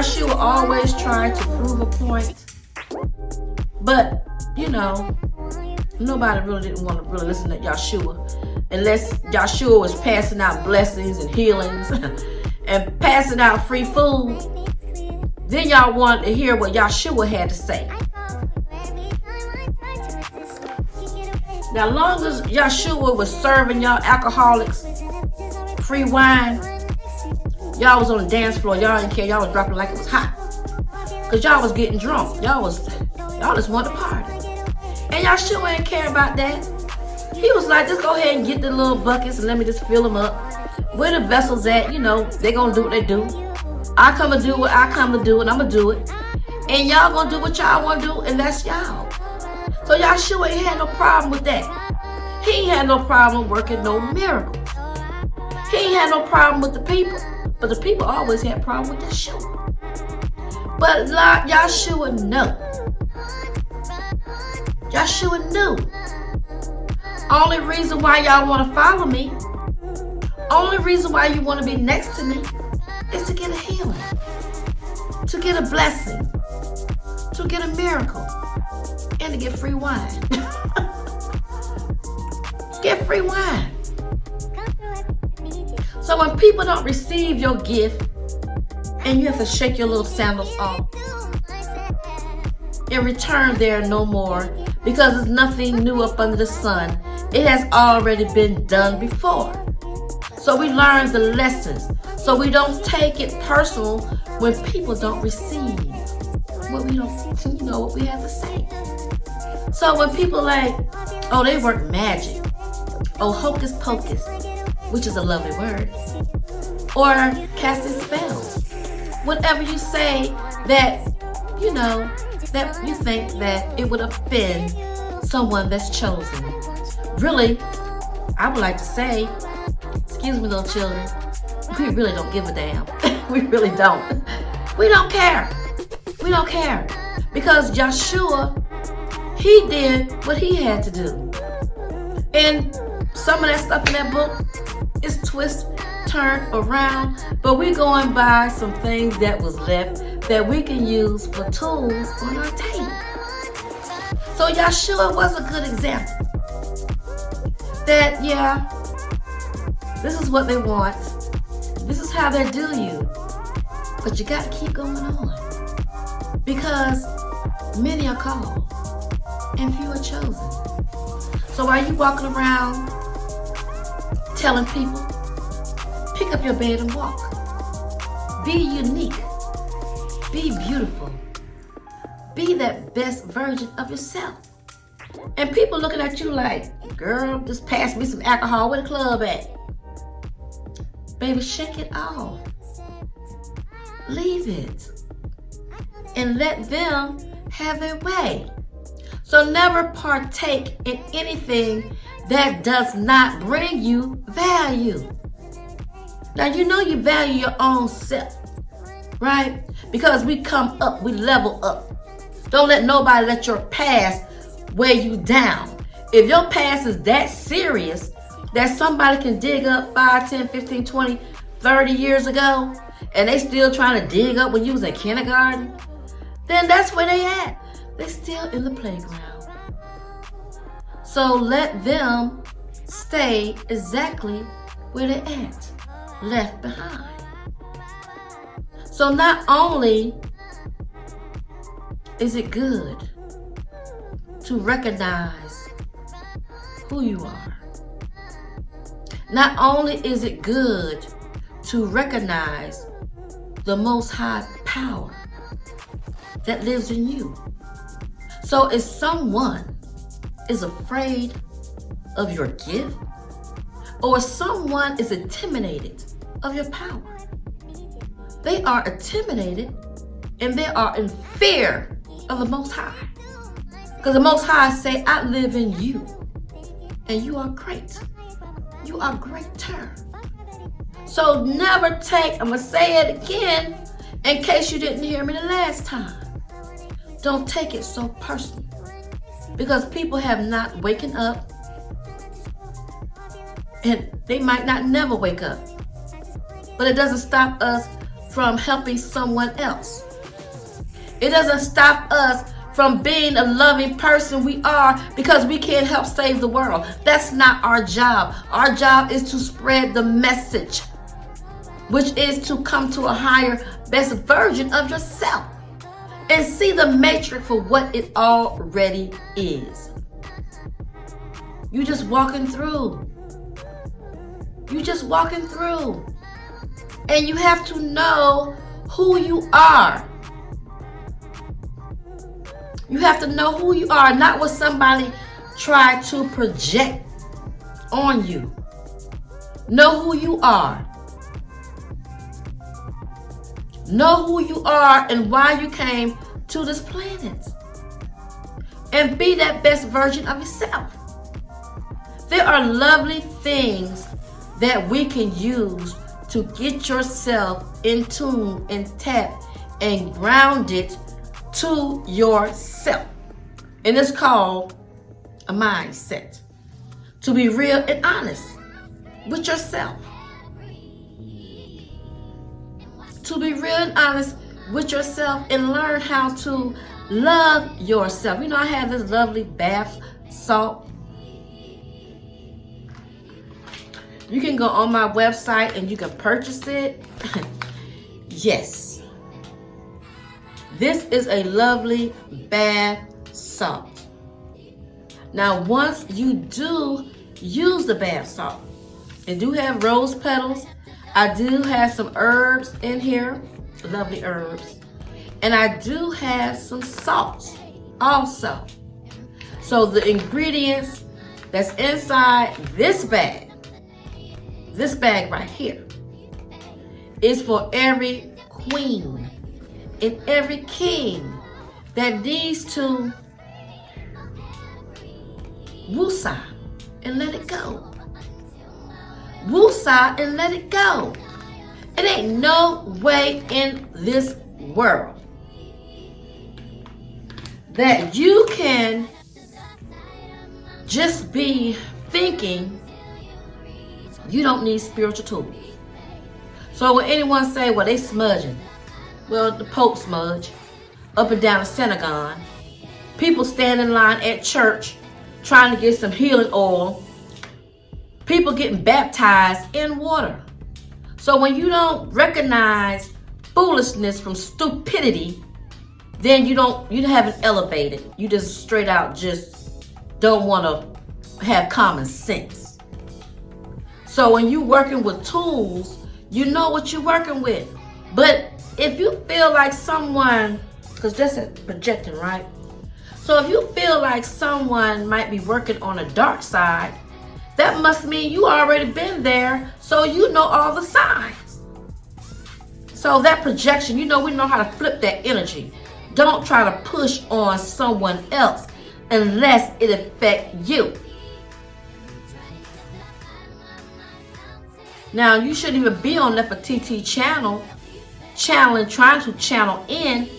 Yahshua always tried to prove a point, but nobody really didn't want to really listen to Yahshua unless Yahshua was passing out blessings and healings and passing out free food. Then y'all wanted to hear what Yahshua had to say. Now, long as Yahshua was serving y'all alcoholics free wine, y'all was on the dance floor. Y'all didn't care. Y'all was dropping like it was hot. Because y'all was getting drunk. Y'all just wanted to party. And Yahshua ain't care about that. He was like, just go ahead and get the little buckets and let me just fill them up. Where the vessels at, they gonna do what they do. I come to do what I come to do, and I'm gonna do it. And y'all gonna do what y'all wanna do, and that's y'all. So Yahshua ain't had no problem with that. He ain't had no problem working no miracles. He ain't had no problem with the people. But the people always had a problem with Yahshua. But Yahshua knew. Yahshua knew. Only reason why y'all want to follow me, only reason why you want to be next to me is to get a healing, to get a blessing, to get a miracle, and to get free wine. Get free wine. So when people don't receive your gift and you have to shake your little sandals off, in return there no more, because there's nothing new up under the sun. It has already been done before. So we learn the lessons. So we don't take it personal when people don't receive what we what we have to say. So when people they work magic, hocus pocus, which is a lovely word, or casting spells, whatever you say that that you think that it would offend someone that's chosen. Really, I would like to say, excuse me, little children, we really don't give a damn. We really don't. We don't care. We don't care. Because Yahshua, he did what he had to do. And some of that stuff in that book is twist, turn around, but we're going by some things that was left that we can use for tools on our table. So Yahshua was a good example. That, this is what they want. This is how they do you. But you got to keep going on. Because many are called and few are chosen. So while you walking around telling people, pick up your bed and walk. Be unique. Be beautiful. Be that best version of yourself. And people looking at you like, girl, just pass me some alcohol. Where the club at? Baby, shake it off. Leave it. And let them have their way. So never partake in anything that does not bring you value. Now, you value your own self, right? Because we come up, we level up. Don't let nobody let your past weigh you down. If your past is that serious that somebody can dig up 5, 10, 15, 20, 30 years ago, and they still trying to dig up when you was in kindergarten, then that's where they at. They're still in the playground. So let them stay exactly where they're at, left behind. So not only is it good to recognize who you are, not only is it good to recognize the Most High power that lives in you. So if someone is afraid of your gift, or someone is intimidated of your power. They are intimidated and they are in fear of the Most High. Because the Most High say, I live in you and you are great. You are greater. So never take, I'm going to say it again in case you didn't hear me the last time. Don't take it so personal. Because people have not waken up, and they might not never wake up. But it doesn't stop us from helping someone else. It doesn't stop us from being a loving person we are, because we can't help save the world. That's not our job. Our job is to spread the message, which is to come to a higher, best version of yourself and see the matrix for what it already is. You just walking through. You just walking through. And you have to know who you are. You have to know who you are, not what somebody tried to project on you. Know who you are. Know who you are and why you came to this planet. And be that best version of yourself. There are lovely things that we can use to get yourself in tune and tap and grounded to yourself. And it's called a mindset. To be real and honest with yourself. To be real and honest with yourself and learn how to love yourself. You know, I have this lovely bath salt. You can go on my website and you can purchase it. Yes. This is a lovely bath salt. Now, once you do use the bath salt, it do have rose petals. I do have some herbs in here, lovely herbs. And I do have some salt also. So the ingredients that's inside this bag right here, is for every queen and every king that needs to woosah and let it go. Woosah and let it go. It ain't no way in this world that you can just be thinking you don't need spiritual tools. So when anyone say, well, they smudging, well, the Pope smudge up and down the synagogue. People stand in line at church trying to get some healing oil. People getting baptized in water. So when you don't recognize foolishness from stupidity, then you haven't elevated. You just straight out just don't want to have common sense. So when you're working with tools, you know what you're working with. But if you feel like someone, because that's a projecting, right? So if you feel like someone might be working on a dark side, that must mean you already been there, so you know all the signs. So that projection, we know how to flip that energy. Don't try to push on someone else unless it affects you. Now, you shouldn't even be on Nefertiti channel, trying to channel in,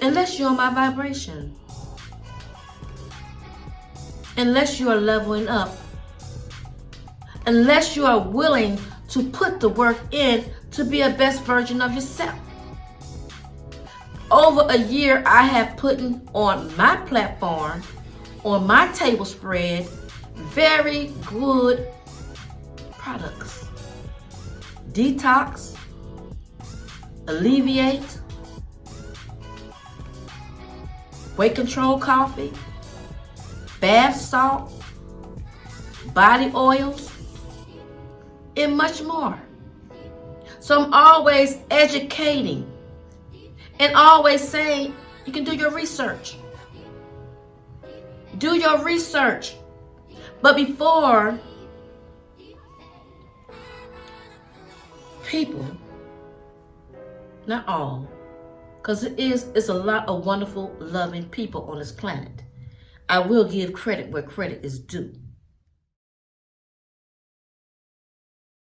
unless you're on my vibration. Unless you are leveling up. Unless you are willing to put the work in to be a best version of yourself. Over a year, I have put on my platform, on my table spread, very good products. Detox, Alleviate, Weight Control Coffee, bath salt, body oils, and much more. So I'm always educating and always saying you can do your research. Do your research. But before people, not all, because it's a lot of wonderful, loving people on this planet. I will give credit where credit is due.